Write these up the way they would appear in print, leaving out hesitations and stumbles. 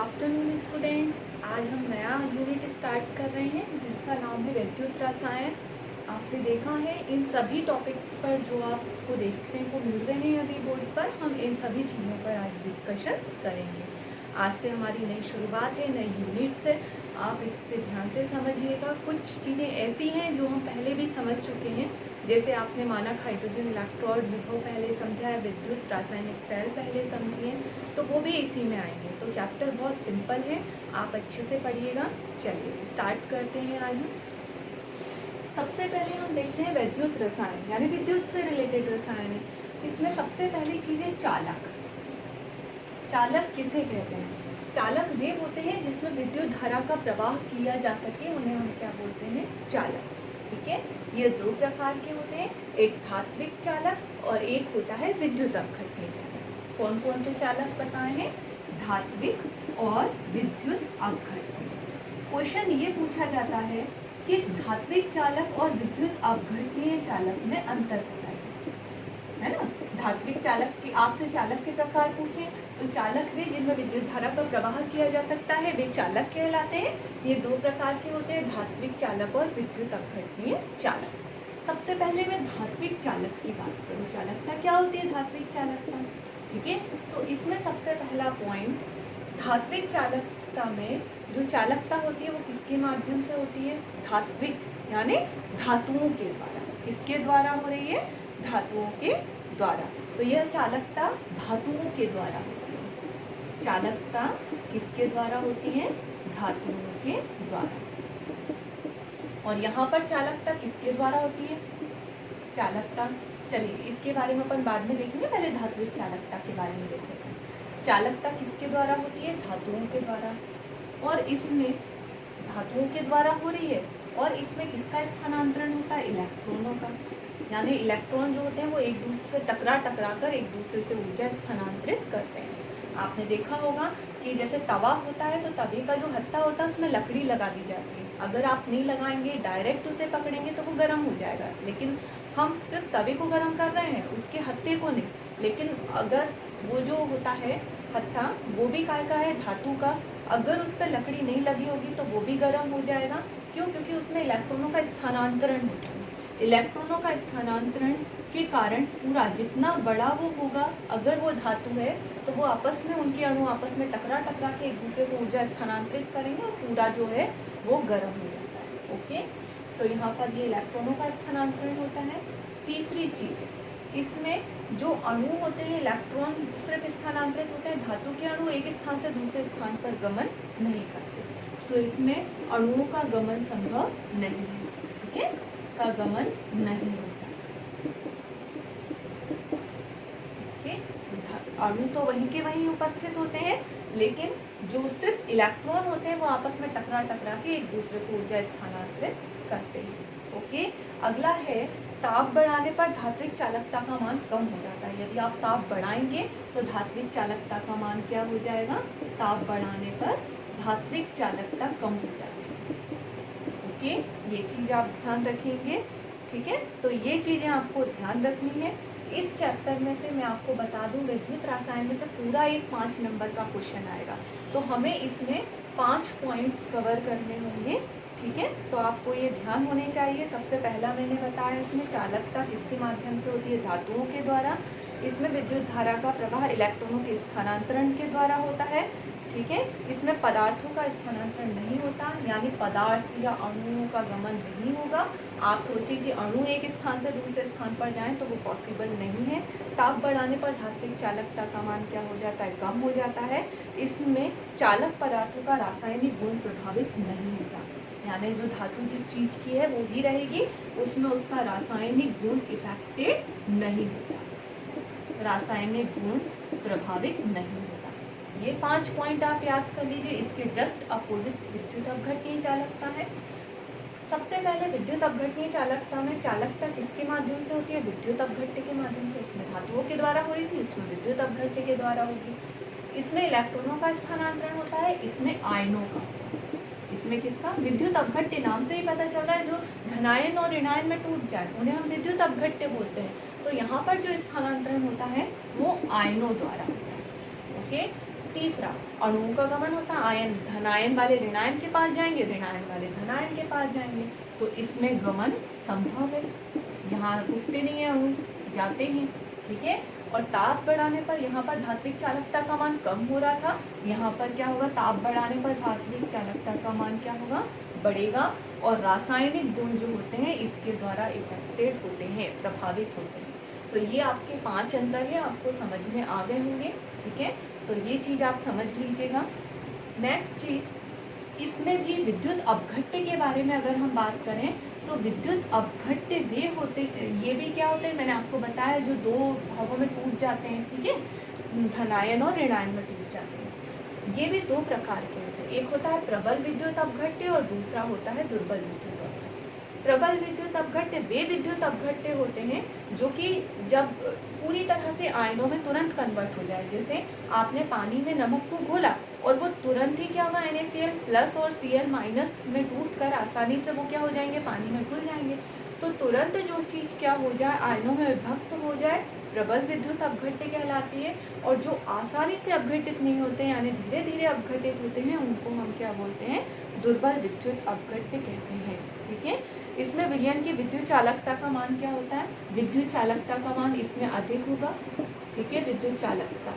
Afternoon students. आज हम नया यूनिट स्टार्ट कर रहे हैं जिसका नाम है विद्युत रसायन। आपने देखा है इन सभी टॉपिक्स पर जो आपको देखने को मिल रहे हैं अभी बोर्ड पर, हम इन सभी चीज़ों पर आज डिस्कशन करेंगे। आज से हमारी नई शुरुआत है, नई यूनिट से। आप इससे ध्यान से समझिएगा। कुछ चीज़ें ऐसी हैं जो हम पहले भी समझ चुके हैं, जैसे आपने मानक हाइड्रोजन इलेक्ट्रोड विभव पहले समझा है, विद्युत रासायनिक सेल पहले समझिए, तो वो भी इसी में आएंगे। तो चैप्टर बहुत सिंपल है, आप अच्छे से पढ़िएगा। चलिए स्टार्ट करते हैं। आज सबसे पहले हम देखते हैं विद्युत रसायन, यानी विद्युत से रिलेटेड रसायन है। इसमें सबसे पहली चीज़ है चालक। चालक किसे कहते हैं? चालक वे होते हैं जिसमें विद्युत धारा का प्रवाह किया जा सके, उन्हें हम क्या बोलते हैं? चालक। ठीक है, ये दो प्रकार के होते हैं, एक धात्विक चालक और एक होता है विद्युत अपघटनीय चालक। कौन कौन से चालक बताए हैं? धात्विक और विद्युत अपघटनीय। क्वेश्चन ये पूछा जाता है कि धात्विक चालक और विद्युत अपघटनीय चालक में अंतर बताइए, है ना। धात्विक चालक की आपसे चालक के प्रकार पूछे तो चालक वे जिनमें विद्युत धारा का प्रवाह किया जा सकता है, वे चालक कहलाते हैं। ये दो प्रकार के होते हैं, धात्विक चालक और विद्युत अपघटनीय चालक। सबसे पहले मैं धात्विक चालक की बात करूँ। चालकता क्या होती है? धात्विक चालकता। ठीक है, तो इसमें सबसे पहला पॉइंट, धात्विक चालकता में जो चालकता होती है वो किसके माध्यम से होती है? धात्विक यानी धातुओं के द्वारा। किसके द्वारा हो रही है? धातुओं के द्वारा। तो यह चालकता धातुओं के द्वारा होती है। चालकता किसके द्वारा होती है? धातुओं के द्वारा। और यहाँ पर चालकता किसके द्वारा होती है? चालकता, चलिए इसके बारे में अपन बाद में देखेंगे, पहले धात्विक चालकता के बारे में देख लेते हैं। चालकता किसके द्वारा होती है? धातुओं के द्वारा। और इसमें धातुओं के द्वारा हो रही है, और इसमें किसका स्थानांतरण होता है? इलेक्ट्रॉनों का। यानी इलेक्ट्रॉन जो होते हैं वो एक दूसरे से टकरा कर एक दूसरे से ऊर्जा स्थानांतरित करते हैं। आपने देखा होगा कि जैसे तवा होता है तो तवे का जो हत्था होता है उसमें लकड़ी लगा दी जाती है। अगर आप नहीं लगाएंगे, डायरेक्ट उसे पकड़ेंगे तो वो गर्म हो जाएगा, लेकिन हम सिर्फ तवे को गर्म कर रहे हैं, उसके हत्थे को नहीं। लेकिन अगर वो जो होता है हत्था, वो भी काय का है? धातु का। अगर उस पर लकड़ी नहीं लगी होगी तो वो भी गर्म हो जाएगा। क्यों? क्योंकि उसमें इलेक्ट्रॉनों का स्थानांतरण होता है। इलेक्ट्रॉनों का स्थानांतरण के कारण पूरा जितना बड़ा वो होगा, अगर वो धातु है तो वो आपस में, उनके अणु आपस में टकरा के एक दूसरे को ऊर्जा स्थानांतरित करेंगे और पूरा जो है वो गर्म हो जाता है। ओके, तो यहाँ पर ये इलेक्ट्रॉनों का स्थानांतरण होता है। तीसरी चीज, इसमें जो अणु होते हैं, इलेक्ट्रॉन सिर्फ स्थानांतरित होते हैं, धातु के अणु एक स्थान से दूसरे स्थान पर गमन नहीं करते, तो इसमें अणुओं का गमन संभव नहीं है। ठीक है, का गमन नहीं होता। ओके, अणु तो वहीं के वहीं उपस्थित होते हैं, लेकिन जो सिर्फ इलेक्ट्रॉन होते हैं वो आपस में टकरा के एक दूसरे को ऊर्जा स्थानांतरित करते हैं। ओके, अगला है ताप बढ़ाने पर धात्विक चालकता का मान कम हो जाता है। यदि आप ताप बढ़ाएंगे तो धात्विक चालकता का मान क्या हो जाएगा? ताप बढ़ाने पर धात्विक चालकता कम हो जाती है। ओके, ये चीज़ आप ध्यान रखेंगे। ठीक है, तो ये चीज़ें आपको ध्यान रखनी है। इस चैप्टर में से मैं आपको बता दूं, विद्युत रसायन में से पूरा एक 5 नंबर का क्वेश्चन आएगा, तो हमें इसमें 5 पॉइंट्स कवर करने होंगे। ठीक है, तो आपको ये ध्यान होने चाहिए। सबसे पहला मैंने बताया, इसमें चालकता किसके माध्यम से होती है? धातुओं के द्वारा। इसमें विद्युत धारा का प्रवाह इलेक्ट्रॉनों के स्थानांतरण के द्वारा होता है। ठीक है, इसमें पदार्थों का स्थानांतरण नहीं होता, यानी पदार्थ या अणुओं का गमन नहीं होगा। आप सोचिए कि अणु एक स्थान से दूसरे स्थान पर जाएं तो वो पॉसिबल नहीं है। ताप बढ़ाने पर धात्विक चालकता का मान क्या हो जाता है? कम हो जाता है। इसमें चालक पदार्थों का रासायनिक गुण प्रभावित नहीं होता, यानी जो धातु जिस चीज़ की है वो ही रहेगी, उसमें उसका रासायनिक गुण इफेक्टेड नहीं होता, रासायनिक गुण प्रभावित नहीं होता। ये 5 पॉइंट आप याद कर लीजिए। इसके जस्ट अपोजिट विद्युत अपघटनीय चालकता है। सबसे पहले विद्युत अपघटनीय चालकता में चालकता किसके माध्यम से होती है? विद्युत अपघट्य के माध्यम से। इसमें धातुओं के द्वारा हो रही थी, इसमें विद्युत अपघट्य के द्वारा होगी। इसमें इलेक्ट्रॉनों का स्थानांतरण होता है, इसमें आयनों का। इसमें किसका? विद्युत अपघट्य। नाम से ही पता चल रहा है, जो धनायन और ऋणायन में टूट जाए उन्हें हम विद्युत अपघट्य बोलते हैं। तो यहाँ पर जो स्थानांतरण होता है वो आयनों द्वारा होता है। ओके, तीसरा, अणुओं का गमन होता है, आयन धनायन वाले ऋणायन के पास जाएंगे, ऋणायन वाले धनायन के पास जाएंगे, तो इसमें गमन संभव है। यहाँ रुकते नहीं है अणु, जाते हैं, ठीक है। और ताप बढ़ाने पर यहाँ पर धात्विक चालकता का मान कम हो रहा था, यहाँ पर क्या होगा, ताप बढ़ाने पर धात्विक चालकता का मान क्या होगा, बढ़ेगा, और रासायनिक गुण जो होते हैं इसके द्वारा इफेक्टेड होते हैं, प्रभावित होते हैं। तो ये आपके 5 अंतर है, आपको समझ में आ गए होंगे, ठीक है। तो ये चीज़ आप समझ लीजिएगा। नेक्स्ट चीज़, इसमें भी विद्युत अपघट्य के बारे में अगर हम बात करें तो विद्युत अपघट्य वे होते, ये भी क्या होते हैं, मैंने आपको बताया, जो दो भागों में टूट जाते हैं, ठीक है, धनायन और ऋणायन में टूट जाते हैं। ये भी 2 प्रकार के होते हैं, एक होता है प्रबल विद्युत अपघट्य और दूसरा होता है दुर्बल विद्युत अपघट्य। प्रबल विद्युत अपघट्य वे विद्युत अपघट्य होते हैं जो कि जब पूरी तरह से आयनों में तुरंत कन्वर्ट हो जाए, जैसे आपने पानी में नमक को घोला और वो तुरंत ही क्या होगा, NaCl प्लस और Cl माइनस में टूट कर आसानी से वो क्या हो जाएंगे, पानी में घुल जाएंगे। तो तुरंत जो चीज़ क्या हो जाए, आयनों में विभक्त हो जाए, प्रबल विद्युत अपघट्य कहलाती है। और जो आसानी से अपघटित नहीं होते हैं, यानी धीरे धीरे अपघटित होते हैं, उनको हम क्या बोलते हैं, दुर्बल विद्युत अपघट्य कहते हैं, ठीक है। इसमें विलयन की विद्युत चालकता का मान क्या होता है, विद्युत चालकता का मान इसमें अधिक होगा, ठीक है। विद्युत चालकता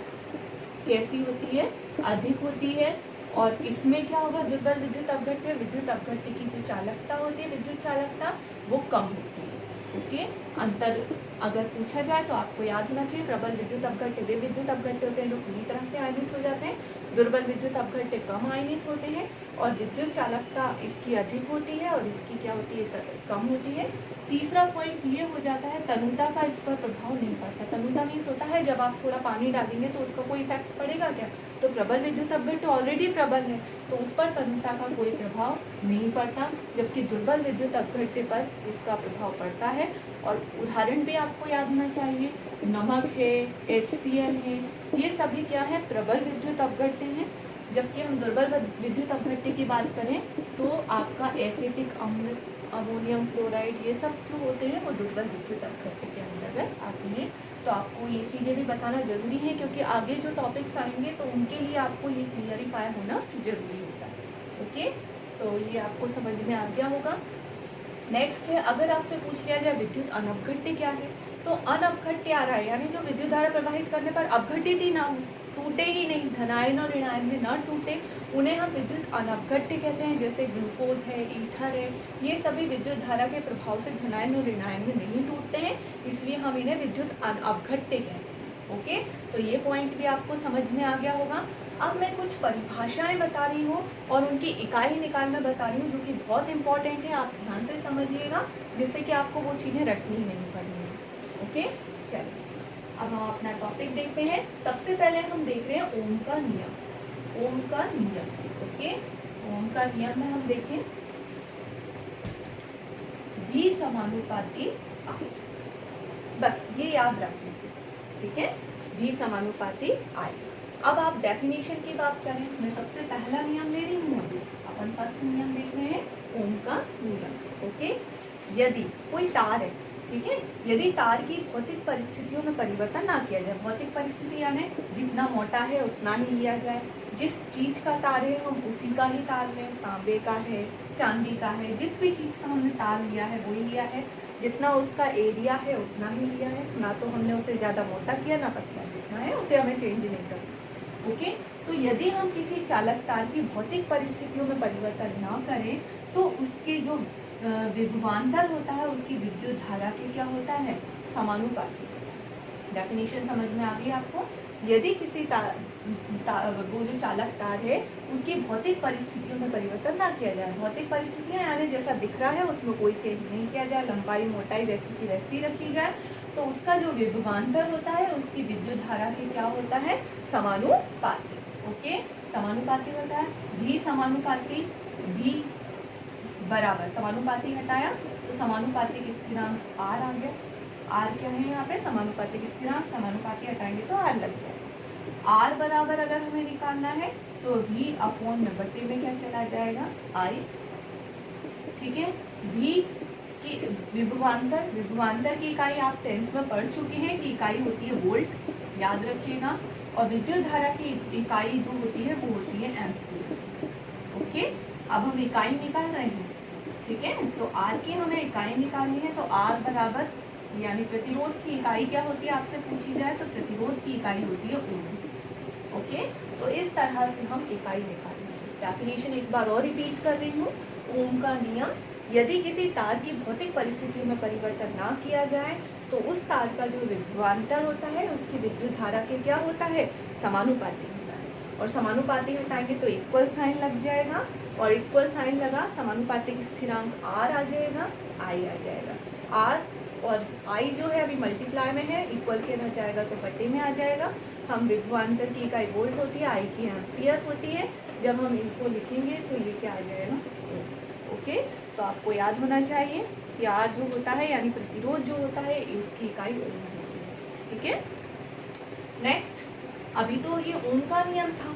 कैसी होती है, अधिक होती है। और इसमें क्या होगा, दुर्बल विद्युत अपघट्य, विद्युत अपघट्य की जो चालकता होती है, विद्युत चालकता, वो कम होती है, ओके। अंतर अगर पूछा जाए तो आपको याद होना चाहिए, प्रबल विद्युत अपघट्य वे विद्युत अपघट्य होते हैं जो पूरी तरह से आयनित हो जाते हैं, दुर्बल विद्युत अपघट्य कम आयनित होते हैं, और विद्युत चालकता इसकी अधिक होती है और इसकी क्या होती है, कम होती है। तीसरा पॉइंट ये हो जाता है, तनुता का इस पर प्रभाव नहीं पड़ता। तनुता मीन्स होता है जब आप थोड़ा पानी डालेंगे तो उसका कोई इफेक्ट पड़ेगा क्या, तो प्रबल विद्युत अपघट्य ऑलरेडी प्रबल है तो उस पर तनुता का कोई प्रभाव नहीं पड़ता, जबकि दुर्बल विद्युत अपघट्य पर इसका प्रभाव पड़ता है। और उदाहरण भी आपको याद होना चाहिए, नमक है, HCl है, ये सभी क्या है, प्रबल विद्युत अपघट्य हैं। जबकि हम दुर्बल विद्युत अपघट्य की बात करें तो आपका एसिटिक अम्ल, अमोनियम क्लोराइड, ये सब जो होते हैं वो दुर्बल विद्युत अपघट्य के अंतर्गत आते हैं। तो आपको ये चीज़ें भी बताना जरूरी है, क्योंकि आगे जो टॉपिक्स आएंगे तो उनके लिए आपको ये क्लियरिफाई होना जरूरी होता है, ओके। तो ये आपको समझ में आ गया होगा। नेक्स्ट है, अगर आपसे पूछ लिया जाए विद्युत अनपघट्य क्या है, तो अनपघट्य आ रहा है, यानी जो विद्युत धारा प्रवाहित करने पर अपघटित ही ना हो, टूटे ही नहीं, धनायन और ऋणायन में न टूटे, उन्हें हम विद्युत अनपघट्य कहते हैं। जैसे ग्लूकोज है, ईथर है, ये सभी विद्युत धारा के प्रभाव से धनायन और ऋणायन में नहीं टूटते हैं, इसलिए हम इन्हें विद्युत अनपघट्य कहते हैं, ओके। तो ये पॉइंट भी आपको समझ में आ गया होगा। अब मैं कुछ परिभाषाएं बता रही हूँ और उनकी इकाई निकालना बता रही हूँ, जो कि बहुत इंपॉर्टेंट है, आप ध्यान से समझिएगा, जिससे कि आपको वो चीज़ें रटनी नहीं पड़ेंगी, ओके। चलिए अब हम अपना टॉपिक देखते हैं। सबसे पहले हम देख रहे हैं ओम का नियम, ओम का नियम, ओके। ओम का नियम में हम देखें V समानुपाती I, बस ये याद रख लीजिए, ठीक है, V समानुपाती I। अब आप डेफिनेशन की बात करें, मैं सबसे पहला नियम ले रही हूँ, अपन फर्स्ट नियम देख रहे हैं ओम का नियम, ओके। यदि कोई तार है, ठीक है, यदि तार की भौतिक परिस्थितियों में परिवर्तन ना किया जाए, भौतिक परिस्थिति यानी जितना मोटा है उतना ही लिया जाए, जिस चीज़ का तार है हम उसी का ही तार लें, तांबे का है, चांदी का है, जिस भी चीज़ का हमने तार लिया है वही लिया है, जितना उसका एरिया है उतना ही लिया है, ना तो हमने उसे ज़्यादा मोटा किया ना पतला, जितना है उसे हमें चेंज नहीं करना, ओके। तो यदि हम किसी चालक तार की भौतिक परिस्थितियों में परिवर्तन ना करें तो उसके जो विभवांतर होता है उसकी विद्युत धारा के क्या होता है, समानुपाती। डेफिनेशन समझ में आ गई आपको। यदि किसी वो जो चालक तार है उसकी भौतिक परिस्थितियों में परिवर्तन ना किया जाए, भौतिक परिस्थितियां यानी जैसा दिख रहा है उसमें कोई चेंज नहीं किया जाए, लंबाई मोटाई वैसी की वैसी रखी जाए, तो उसका जो विभवांतर होता है उसकी विद्युत धारा के क्या होता है, समानुपाती, ओके। समानुपाती होता है, भी समानुपाती, भी बराबर, समानुपाती हटाया तो समानुपातिक स्थिरांक R आ गया, R क्या है यहाँ पे, समानुपातिक स्थिरांक, समानुपाती हटाएंगे तो R लग गया। R बराबर अगर हमें निकालना है तो V अपॉन में बटे में क्या चला जाएगा, I, ठीक है। V की विभवांतर, विभवांतर की इकाई आप 10th में पढ़ चुके हैं कि इकाई होती है वोल्ट, याद रखिएगा। और विद्युत धारा की इकाई जो होती है वो होती है एम्पीयर। ओके, अब हम इकाई निकाल रहे हैं, ठीक है। तो आर की हमें इकाई निकालनी है, तो आर बराबर यानी प्रतिरोध की इकाई क्या होती है आपसे पूछी जाए तो प्रतिरोध की इकाई होती है ओम। ओके, तो इस तरह से हम इकाई निकालेंगे। डेफिनेशन एक बार और रिपीट कर रही हूँ। ओम का नियम, यदि किसी तार की भौतिक परिस्थितियों में परिवर्तन ना किया जाए तो उस तार का जो विभवांतर होता है उसकी विद्युत धारा के क्या होता है, समानुपाती होता है। और समानुपाती हटाएंगे तो इक्वल साइन लग जाएगा, और इक्वल साइन लगा समानुपातिक स्थिरांक आर आ जाएगा, आई आ जाएगा। आर और आई जो है अभी मल्टीप्लाई में है, इक्वल के रह जाएगा तो बटे में आ जाएगा। हम विभवांतर की इकाई वोल्ट होती है, आई की एम्पियर होती है। जब हम इनको लिखेंगे तो ये क्या आ जाएगा, ओके। तो आपको याद होना चाहिए कि आर जो होता है यानी प्रतिरोध जो होता है उसकी इकाई ओम होती है, ठीक है। नेक्स्ट, अभी तो ये ओम का नियम था,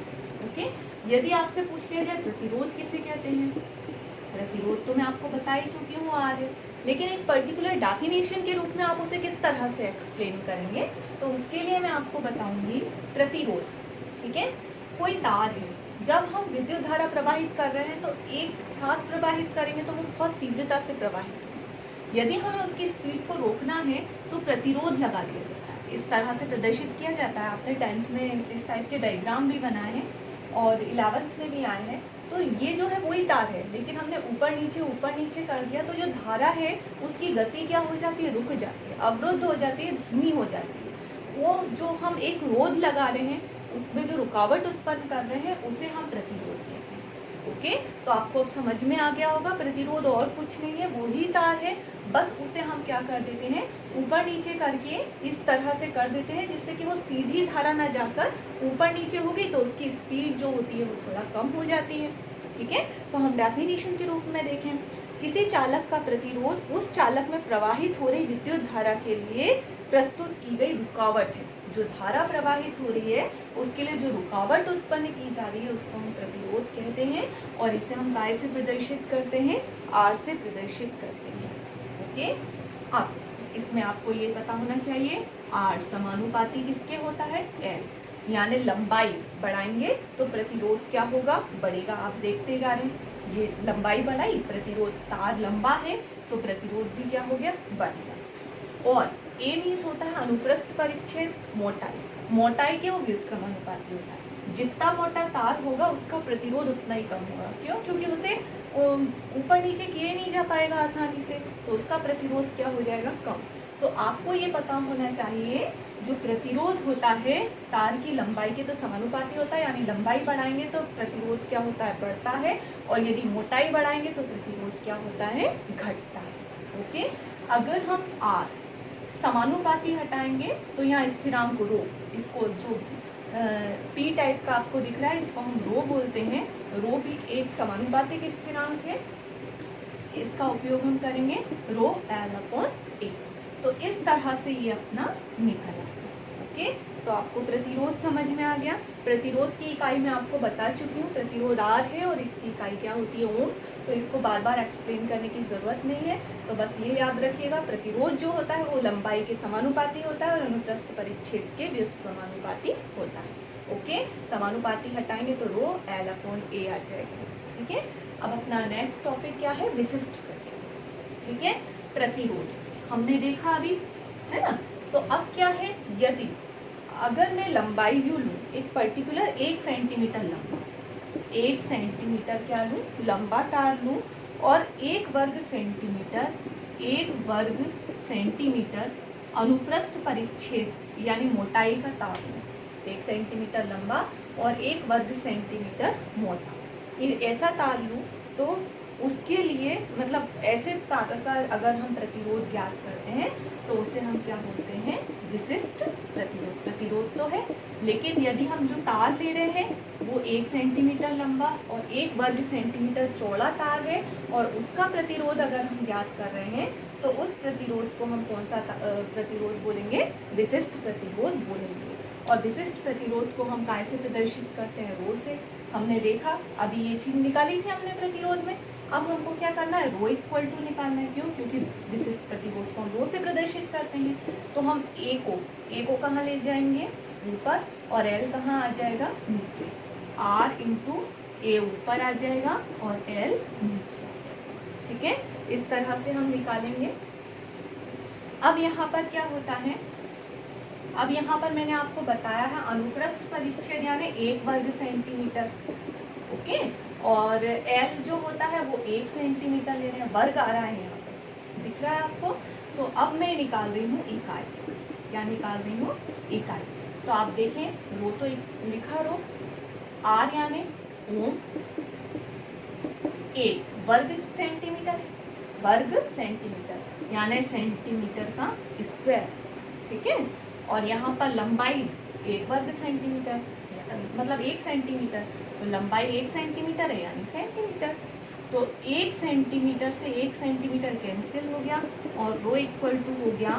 ओके। यदि आपसे पूछ लिया जाए प्रतिरोध किसे कहते हैं, प्रतिरोध तो मैं आपको बता ही चुकी हूँ आर है, लेकिन एक पर्टिकुलर डेफिनेशन के रूप में आप उसे किस तरह से एक्सप्लेन करेंगे, तो उसके लिए मैं आपको बताऊंगी प्रतिरोध, ठीक है। कोई तार है, जब हम विद्युत धारा प्रवाहित कर रहे हैं तो एक साथ प्रवाहित करेंगे तो वो बहुत तीव्रता से प्रवाहित होगा। यदि हमें उसकी स्पीड को रोकना है तो प्रतिरोध लगा दिया जाता है, इस तरह से प्रदर्शित किया जाता है। आपने 10th में इस टाइप के डायग्राम भी बनाए हैं और 11th में भी आए हैं। तो ये जो है वही तार है, लेकिन हमने ऊपर नीचे कर दिया, तो जो धारा है उसकी गति क्या हो जाती है, रुक जाती है, अवरुद्ध हो जाती है, धीमी हो जाती है। वो जो हम एक रोध लगा रहे हैं उसमें जो रुकावट उत्पन्न कर रहे हैं उसे हम प्रतिरोध कहते हैं, ओके। तो आपको अब समझ में आ गया होगा, प्रतिरोध और कुछ नहीं है, वही तार है, बस उसे हम क्या कर देते हैं, ऊपर नीचे करके इस तरह से कर देते हैं जिससे कि वो सीधी धारा ना जाकर ऊपर नीचे होगी तो उसकी स्पीड जो होती है वो थोड़ा कम हो जाती है, ठीक है। तो हम डेफिनेशन के रूप में देखें, किसी चालक का प्रतिरोध उस चालक में प्रवाहित हो रही विद्युत धारा के लिए प्रस्तुत की गई रुकावट है। जो धारा प्रवाहित हो रही है उसके लिए जो रुकावट उत्पन्न की जा रही है उसको हम प्रतिरोध कहते हैं, और इसे हम काय से प्रदर्शित करते हैं, आर से प्रदर्शित करते हैं, ओके। अब इसमें आपको ये पता होना चाहिए, आर समानुपाती किसके होता है, एल, यानी लंबाई बढ़ाएंगे तो प्रतिरोध क्या होगा, बढ़ेगा। आप देखते जा रहे हैं, ये लंबाई बढ़ाई, प्रतिरोध, तार लंबा है तो प्रतिरोध भी क्या हो गया, बढ़ेगा। और ए मीन्स होता है अनुप्रस्थ परिच्छेद, मोटाई, मोटाई के वो व्युत्क्रमानुपाती होता है। जितना मोटा तार होगा उसका प्रतिरोध उतना ही कम होगा, क्यों, क्योंकि उसे ऊपर नीचे किए नहीं जा पाएगा आसानी से, तो उसका प्रतिरोध क्या हो जाएगा, कम। तो आपको ये पता होना चाहिए, जो प्रतिरोध होता है तार की लंबाई के तो समानुपाती होता है, यानी लंबाई बढ़ाएंगे तो प्रतिरोध क्या होता है, बढ़ता है, और यदि मोटाई बढ़ाएंगे तो प्रतिरोध क्या होता है, घटता है, ओके। अगर हम आर समानुपाती हटाएंगे तो यहाँ स्थिरांक रो, इसको जो पी टाइप का आपको दिख रहा है इसको हम रो बोलते हैं, रो भी एक समानुपातिक स्थिरांक है, इसका उपयोग हम करेंगे रो एल अपॉन ए। तो इस तरह से ये अपना निकला, ओके। तो आपको प्रतिरोध समझ में आ गया। प्रतिरोध की इकाई मैं आपको बता चुकी हूँ, प्रतिरोध आर है और इसकी इकाई क्या होती है, ओम। तो इसको बार बार एक्सप्लेन करने की ज़रूरत नहीं है, तो बस ये याद रखिएगा, प्रतिरोध जो होता है वो लंबाई के समानुपाती होता है और अनुप्रस्थ परिच्छेद के व्युत्क्रमानुपाती होता है, ओके। समानुपाती हटाएंगे तो रो एल अपॉन ए आ जाएगा, ठीक है। अब अपना नेक्स्ट टॉपिक क्या है, विशिष्ट प्रतिरोध, ठीक है। प्रतिरोध हमने देखा अभी, है ना। तो अब क्या है, यदि अगर मैं लंबाई जो लूँ एक पर्टिकुलर 1 सेंटीमीटर लंबा, 1 सेंटीमीटर क्या लूँ, लंबा तार लूँ, और 1 वर्ग सेंटीमीटर अनुप्रस्थ परिच्छेद यानी मोटाई का तार लूँ, 1 सेंटीमीटर लंबा और 1 वर्ग सेंटीमीटर मोटा, ये ऐसा तार लूँ, तो उसके लिए मतलब ऐसे तार का अगर हम प्रतिरोध ज्ञात करते हैं तो उसे हम क्या बोलते हैं, विशिष्ट प्रतिरोध। प्रतिरोध तो है, लेकिन यदि हम जो तार ले रहे हैं वो 1 सेंटीमीटर लंबा और 1 वर्ग सेंटीमीटर चौड़ा तार है, और उसका प्रतिरोध अगर हम ज्ञात कर रहे हैं तो उस प्रतिरोध को हम कौन सा प्रतिरोध बोलेंगे, विशिष्ट प्रतिरोध बोलेंगे। और विशिष्ट प्रतिरोध को हम काय से प्रदर्शित करते हैं, रो से। हमने देखा अभी ये चीज निकाली थी हमने प्रतिरोध में, अब हमको क्या करना है, रो इक्वल टू निकालना है, क्यों, क्योंकि विशिष्ट प्रतिरोध को हम रो से प्रदर्शित करते हैं। तो हम ए को कहाँ ले जाएंगे, ऊपर, और L कहाँ आ जाएगा, नीचे। R इंटू A ऊपर आ जाएगा और L नीचे आ जाएगा। ठीक है, इस तरह से हम निकालेंगे। अब यहाँ पर क्या होता है, अब यहाँ पर मैंने आपको बताया है अनुप्रस्थ परिच्छेद यानी 1 वर्ग सेंटीमीटर। ओके, और L जो होता है वो 1 सेंटीमीटर ले रहे हैं, वर्ग आ रहा है यहाँ पर, दिख रहा है आपको। तो अब मैं निकाल रही हूँ इकाई। क्या निकाल रही हूँ, इकाई। तो आप देखें, रो तो लिखा रो, R यानी ओम, A वर्ग सेंटीमीटर, वर्ग सेंटीमीटर यानी सेंटीमीटर का स्क्वायर। ठीक है, और यहाँ पर लंबाई 1 वर्ग सेंटीमीटर, मतलब 1 सेंटीमीटर, तो लंबाई 1 सेंटीमीटर है यानी सेंटीमीटर। तो 1 सेंटीमीटर से 1 सेंटीमीटर कैंसिल हो गया और रो इक्वल टू हो गया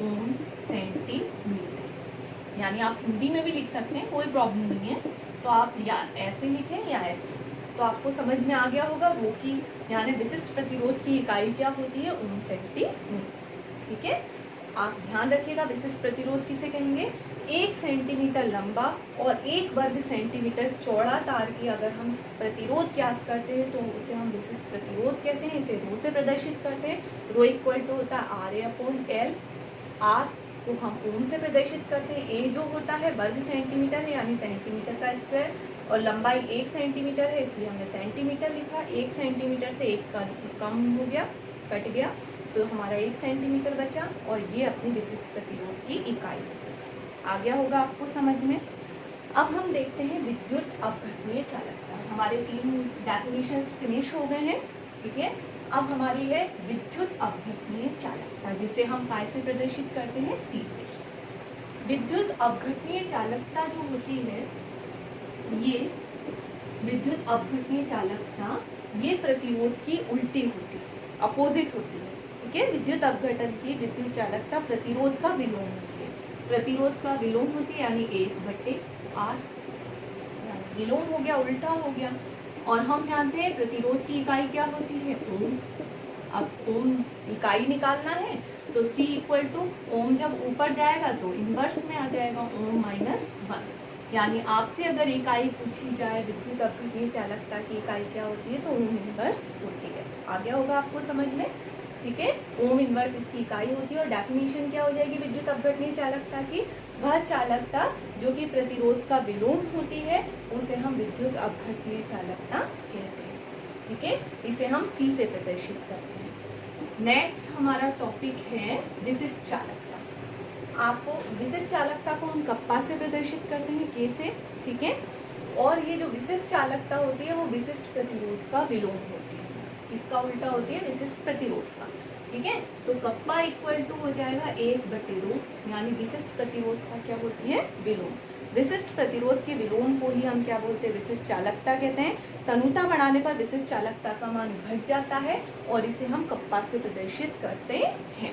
ओम सेंटीमीटर। यानी आप हिंदी में भी लिख सकते हैं, कोई प्रॉब्लम नहीं है। तो आप या ऐसे लिखें या ऐसे, तो आपको समझ में आ गया होगा रो की यानी विशिष्ट प्रतिरोध की इकाई क्या होती है, ओम सेंटीमीटर। ठीक है, आप ध्यान रखिएगा विशिष्ट प्रतिरोध किसे कहेंगे, 1 सेंटीमीटर लंबा और 1 वर्ग सेंटीमीटर चौड़ा तार की अगर हम प्रतिरोध ज्ञात करते हैं तो उसे हम विशिष्ट प्रतिरोध कहते हैं। इसे रो से प्रदर्शित करते हैं। रो इक्वल टू होता है RA अपॉन L। R को हम ओम से प्रदर्शित करते हैं। A जो होता है वर्ग सेंटीमीटर है यानी सेंटीमीटर का स्क्वायर, और लंबाई 1 सेंटीमीटर है इसलिए हमने सेंटीमीटर लिखा। 1 सेंटीमीटर से 1 कम हो गया, कट गया, तो हमारा 1 सेंटीमीटर बचा और ये अपनी विशिष्ट प्रतिरोध की इकाई आ गया होगा आपको समझ में। अब हम देखते हैं विद्युत अपघटनीय चालकता। हमारे 3 डेफिनेशंस फिनिश हो गए हैं। ठीक है, अब हमारी है विद्युत अपघटनीय चालकता, जिसे हम काय से प्रदर्शित करते हैं, C से। विद्युत अपघटनीय चालकता जो होती है, ये विद्युत अपघटनीय चालकता ये प्रतिरोध की उल्टी होती है, अपोजिट होती है। ठीक है, विद्युत अपघटन की विद्युत चालकता प्रतिरोध का विलोम होती है। प्रतिरोध का विलोम होती है यानी 1/R, विलोम हो गया, उल्टा हो गया। और हम जानते हैं प्रतिरोध की इकाई क्या होती है, ओम। अब ओम इकाई निकालना है तो C इक्वल टू ओम जब ऊपर जाएगा तो इनवर्स में आ जाएगा, ओम -1। यानी आपसे अगर इकाई पूछी जाए विद्युत अपघटनीय चालकता की इकाई क्या होती है तो ओम इनवर्स होती है। आ गया होगा आपको समझ में। ठीक है, ओम इनवर्स इसकी इकाई होती है। और डेफिनेशन क्या हो जाएगी विद्युत अपघटनीय चालकता की, वह चालकता जो कि प्रतिरोध का विलोम होती है उसे हम विद्युत अपघटनीय चालकता कहते हैं। ठीक है, इसे हम C से प्रदर्शित करते हैं। नेक्स्ट हमारा टॉपिक है विशिष्ट चालकता। आपको विशिष्ट चालकता को हम कप्पा से प्रदर्शित करते हैं, K से। ठीक है, और ये जो विशिष्ट चालकता होती है वो विशिष्ट प्रतिरोध का विलोम होती है, इसका उल्टा होती है विशिष्ट प्रतिरोध का। ठीक है, तो कप्पा इक्वल टू हो जाएगा 1/2, यानी विशिष्ट प्रतिरोध का क्या होती है, विलोम। विशिष्ट प्रतिरोध के विलोम को ही हम क्या बोलते हैं, विशिष्ट चालकता कहते हैं। तनुता बढ़ाने पर विशिष्ट चालकता का मान घट जाता है और इसे हम कप्पा से प्रदर्शित करते हैं।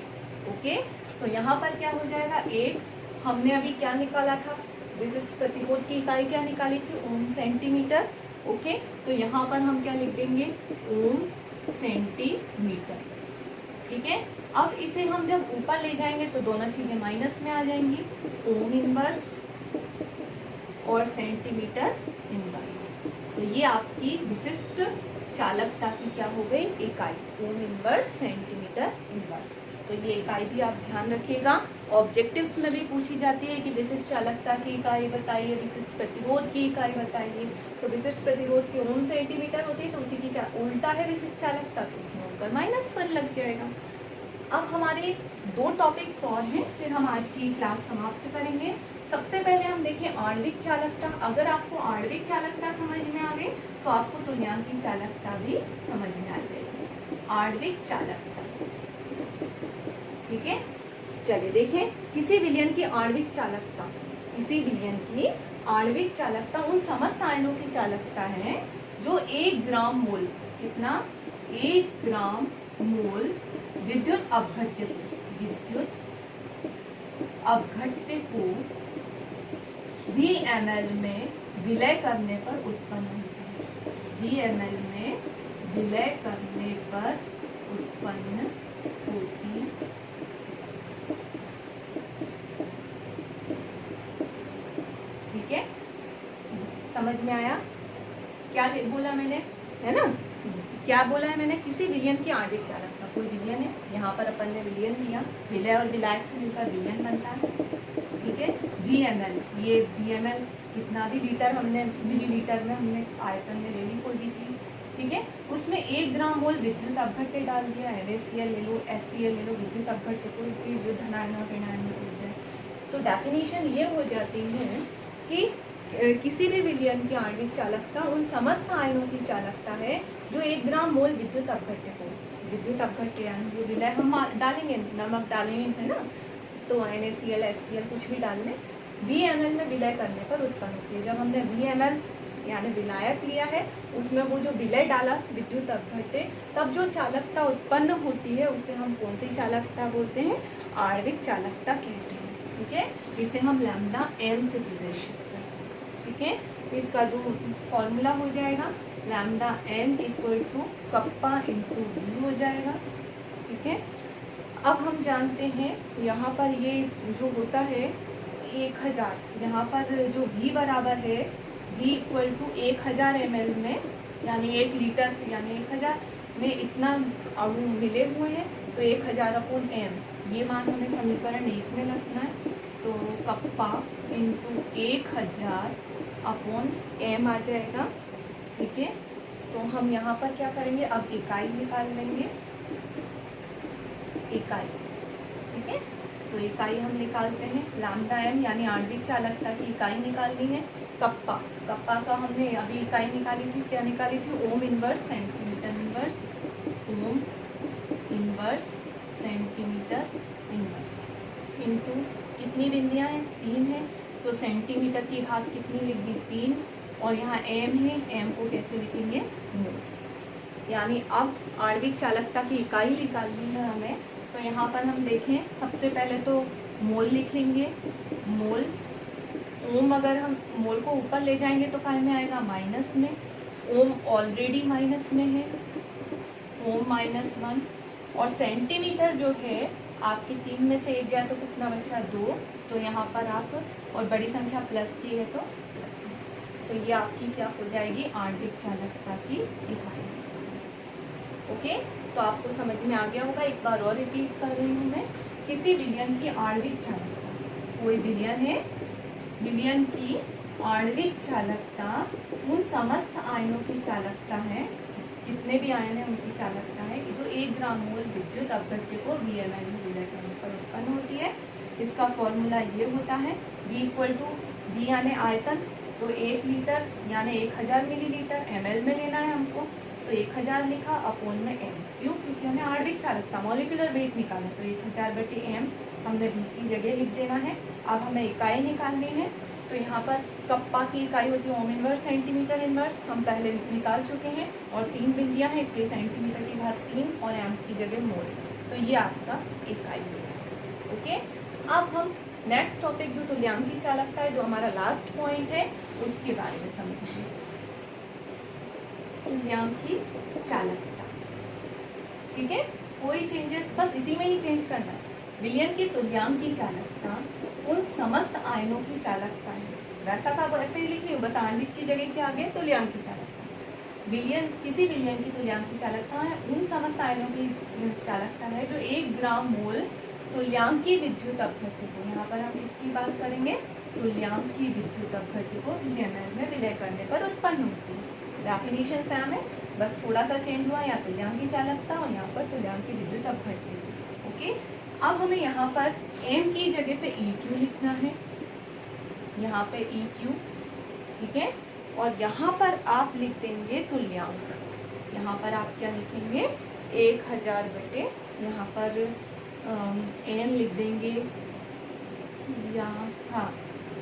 ओके, तो यहाँ पर क्या हो जाएगा, 1 हमने अभी क्या निकाला था, विशिष्ट प्रतिरोध की इकाई क्या निकाली थी, ओम सेंटीमीटर। ओके, तो यहाँ पर हम क्या लिख देंगे, ओम सेंटीमीटर। ठीक है, अब इसे हम जब ऊपर ले जाएंगे तो दोनों चीजें माइनस में आ जाएंगी, ओम इनवर्स और सेंटीमीटर इनवर्स। तो ये आपकी विशिष्ट चालकता की क्या हो गई, इकाई, ओम इनवर्स सेंटीमीटर इनवर्स। तो ये इकाई भी आप ध्यान रखिएगा। ऑब्जेक्टिव्स में भी पूछी जाती है कि विशिष्ट चालकता की इकाई बताइए, विशिष्ट प्रतिरोध की इकाई बताइए। तो विशिष्ट प्रतिरोध की ओम सेंटीमीटर होती है तो उसी की उल्टा है विशिष्ट चालकता, तो उसमें ऊपर -1 लग जाएगा। अब हमारे 2 टॉपिक्स और हैं, फिर हम आज की क्लास समाप्त करेंगे। सबसे पहले हम देखें आणविक चालकता। अगर आपको आणविक चालकता समझ में आ गई तो आपको तुल्यांकी चालकता भी समझ में आ जाएगी। आणविक चालकता, ठीक है, चलिए देखें। किसी विलयन की आणविक चालकता, किसी विलयन की आणविक चालकता उन समस्त आयनों की चालकता है जो 1 ग्राम मोल, कितना, 1 ग्राम मोल विद्युत अपघट्य को VmL में विलय करने पर उत्पन्न होती है। VmL में विलय करने पर उत्पन्न होती ठीक समझ में आया? क्या बोला मैंने, है ना? क्या बोला है मैंने? किसी विलयन की आणविक चालकता, कोई विलयन है, यहाँ पर अपन ने विलयन लिया, विलय और विलायक से मिलकर विलयन बनता है, ठीक है। VmL, ये VmL कितना भी लीटर हमने मिलीलीटर में हमने आयतन में ले ली कोई भी चीज़, ठीक है। उसमें 1 ग्राम मोल विद्युत अपघट्य डाल दिया, NaCl ले लो, HCl ले लो, विद्युत अपघट्य कोई भी जो धनायन और ऋणायन में टूट जाए। तो डेफिनेशन ये हो जाती है कि किसी भी विलयन की आणविक चालकता उन समस्त आयनों की चालकता है जो 1 ग्राम मोल विद्युत अपघट्य को, विद्युत अपघट्य यानी जो विलय हम डालेंगे, नमक डालेंगे, है ना, तो NaCl HCl कुछ भी डाल लें, VmL में विलय करने पर उत्पन्न होती है। जब हमने VmL यानी विलायक लिया है, उसमें वो जो विलय डाला विद्युत अपघट्य, तब जो चालकता उत्पन्न होती है उसे हम कौन सी चालकता बोलते हैं? आणविक चालकता कहते हैं, ठीक है। इसे हम लैम्डा m से प्रदर्शित करते हैं, ठीक है। इसका जो फॉर्मूला हो जाएगा lambda m equal to kappa into v हो जाएगा, ठीक है। अब हम जानते हैं यहाँ पर ये जो होता है 1000, यहाँ पर जो v बराबर है v इक्वल टू 1000 ml में, यानी 1 लीटर यानी 1000 में इतना अणु मिले हुए हैं, तो 1000 अपॉन m, ये मान हमें समीकरण 1 में रखना है। तो कप्पा इंटू 1000 अपॉन m आ जाएगा, ठीक है। तो हम यहाँ पर क्या करेंगे, अब इकाई निकाल लेंगे, इकाई, ठीक है। तो इकाई हम निकालते हैं, लैम्डा m यानी आणविक चालकता की इकाई निकालनी है। कप्पा, कप्पा का हमने अभी इकाई निकाली थी, क्या निकाली थी? Ohm inverse centimetre inverse, ohm inverse centimetre inverse, into कितनी बिंदियाँ हैं? 3 है, तो सेंटीमीटर की घात कितनी लिख दी? 3, और यहाँ m है, m को कैसे लिखेंगे? मोल। यानी अब आणविक चालकता की इकाई निकालनी है हमें, तो यहाँ पर हम देखें, सबसे पहले तो मोल लिखेंगे, मोल। ओम अगर हम मोल को ऊपर ले जाएंगे तो काय में आएगा? माइनस में। ओम ऑलरेडी माइनस में है, ओम -1, और सेंटीमीटर जो है आपके 3 में से 1 गया तो कितना बचा? 2, तो यहाँ पर आप, और बड़ी संख्या प्लस की है तो प्लस में, तो ये आपकी क्या हो जाएगी? आणविक चालकता की इकाई। ओके, तो आपको समझ में आ गया होगा। एक बार और रिपीट कर रही हूँ मैं, किसी विलयन की आणविक चालकता, कोई विलयन है, विलयन की आणविक चालकता उन समस्त आयनों की चालकता है, जितने भी आयन है उनकी चालकता है, जो 1 ग्राम मोल विद्युत अपघट्य को VmL में विलय करने पर उत्पन्न होती है। इसका फॉर्मूला ये होता है, V इक्वल टू V यानी आयतन, तो 1 लीटर यानी 1000 मिलीलीटर, ml में लेना है हमको, तो 1000 लिखा, अपोन में m, क्यों? क्योंकि हमें आणविक चालकता मॉलिक्यूलर वेट निकालना, तो 1000 बटे m हमने v की जगह लिख देना है। अब हमें इकाई निकालनी है, तो यहाँ पर कप्पा की इकाई होती है ओम इनवर्स सेंटीमीटर इनवर्स, हम पहले निकाल चुके हैं, और 3 बिंदियाँ हैं इसलिए सेंटीमीटर की घात 3 और m की जगह मोल, तो ये आपका इकाई हो जाएगा। ओके, अब हम नेक्स्ट टॉपिक जो तुल्यांकी चालकता है, जो हमारा लास्ट पॉइंट है, उसके बारे में समझेंगे। तुल्यांकी चालकता, ठीक है, कोई चेंजेस, बस इसी में ही चेंज करना है। विलयन की तुल्यांकी चालकता उन समस्त आयनों की चालकता है, वैसा का वैसे ही लिख रही हूँ, बस आणविक की जगह के आगे तुल्यांकी चालकता। विलयन, किसी विलयन की तुल्यांकी चालकता है उन समस्त आयनों की चालकता है जो 1 ग्राम मोल तुल्यांकी विद्युत अपघट्य को, यहाँ पर हम इसकी बात करेंगे, तुल्यांकी विद्युत अपघट्य को VmL में विलय करने पर उत्पन्न होती है। डेफिनेशन सेम है, बस थोड़ा सा चेंज हुआ, यहाँ तुल्यांकी चालकता और यहाँ पर तुल्यांकी विद्युत अपघट्य। ओके, अब हमें यहाँ पर m की जगह पे EQ लिखना है, यहाँ पे EQ, ठीक है, और यहाँ पर आप लिख देंगे तुल्यांक, यहाँ पर आप क्या लिखेंगे? 1000 बटे, यहाँ पर n लिख देंगे, या हाँ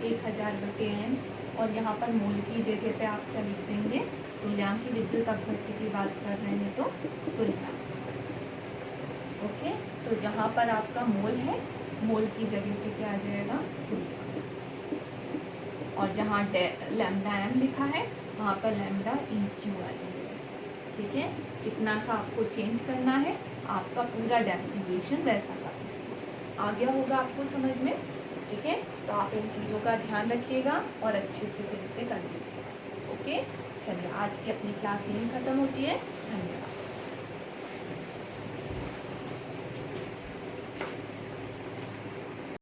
1000 बटे n, और यहाँ पर मोल की जगह पे आप क्या लिख देंगे? तुल्यांकी विद्युत अपघट्य की बात कर रहे हैं तो तुल्यांक। ओके, तो जहाँ पर आपका मोल है, मोल की जगह पे क्या आ जाएगा? तुल्यांक, और जहाँ लैम्डा m लिखा है वहाँ पर लैम्डा EQ आ जाएगा, ठीक है। इतना सा आपको चेंज करना है, आपका पूरा डेरिवेशन वैसा का आ गया होगा आपको समझ में। ठीक है, तो आप इन चीज़ों का ध्यान रखिएगा और अच्छे से फिर इसे कर लीजिए। ओके, चलिए आज की अपनी क्लास यहीं ख़त्म होती है। धन्यवाद।